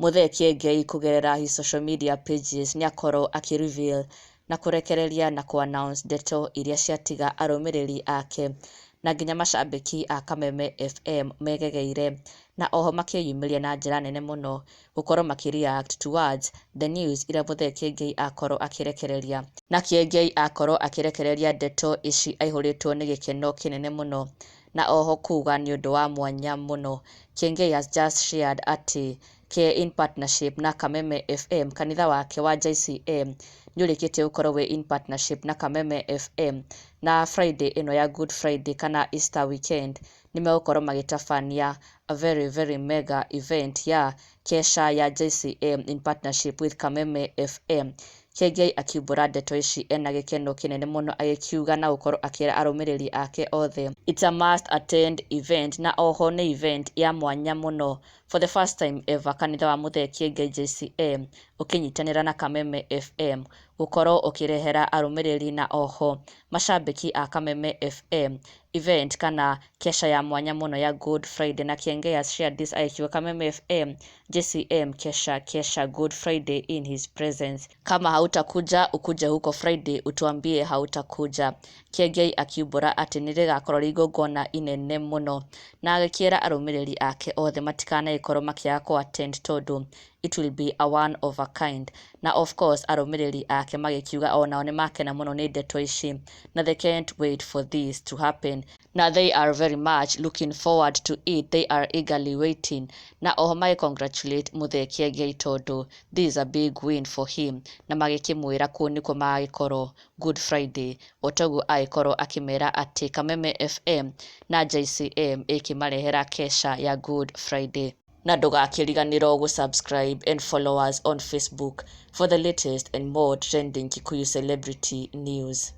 Muthee Kiengei kugerera his social media pages niakorwo akireveal na kurekereria na ku-announce ndeto iria ciatiga arũmĩrĩri ake na nginya macambĩki a Kameme FM megegeire na oho makĩyumĩria na njĩra nene mũno gũkorwo makĩ-react towards the news iria Muthee Kiengei akorwo akĩrekereria. Na Kiengei akorwo akĩrekereria ndeto ici aihũrĩtwo nĩ gĩkeno kĩnene mũno na oho kuga nĩ ũndũ wa mwanya mũno. Kiengei has just shared atĩ in partnership na Kameme FM, kanitha wake wa JCM nĩũrĩkĩtie gũkorwo we in partnership na Kameme FM, na Friday ĩno ya Good Friday kana Easter weekend nimegũkorwo magĩtabania a very mega event ya kesha ya JCM in partnership with Kameme FM. Kiengei akiumbũra ndeto ici ena gĩkeno kĩnene mũno agĩkiuga na gũkorwo akĩra arũmĩrĩri ake othe it's a must attend event, na oho nĩ event ya mwanya mũno for the first time ever kanitha wa Muthee Kiengei JCM ũkĩnyitanĩra na Kameme FM gũkorwo ũkĩrehera arũmĩrĩri na oho macambĩki a Kameme FM event kana kesha ya mwanya mũno ya Good Friday. Na Kiengei has shared this aikiwa Kameme FM JCM kesha Good Friday in his presence. Kama hautakuja ukuje huko Friday utuambie hautakuja. Kiengei akiumbũra atĩ nĩrĩgakorwo rĩ igongona inene mũno na agĩkĩra arũmĩrĩri ake othe matikanaĩkorwo makĩaga ku-attend tondũ it will be a one of a kind. Na of course arũmĩrĩri ake magĩkiuga onao nĩ makena mũno nĩ ndeto ici na they can't wait for this to happen. Na they are very much looking forward to it. They are eagerly waiting. Na oho magĩ-congratulate Muthee Kiengei tondũ this is a big win for him. Na magĩkĩmwĩra kũu nĩkuo magĩkorwo Good Friday. Otoguo agĩkorwo akĩmera atĩ Kameme FM na JCM ĩkĩmarehera kesha ya Good Friday. Na ndũgakĩriganĩrwo gũ-subscribe and follow us on Facebook for the latest and more trending Kikuyu celebrity news.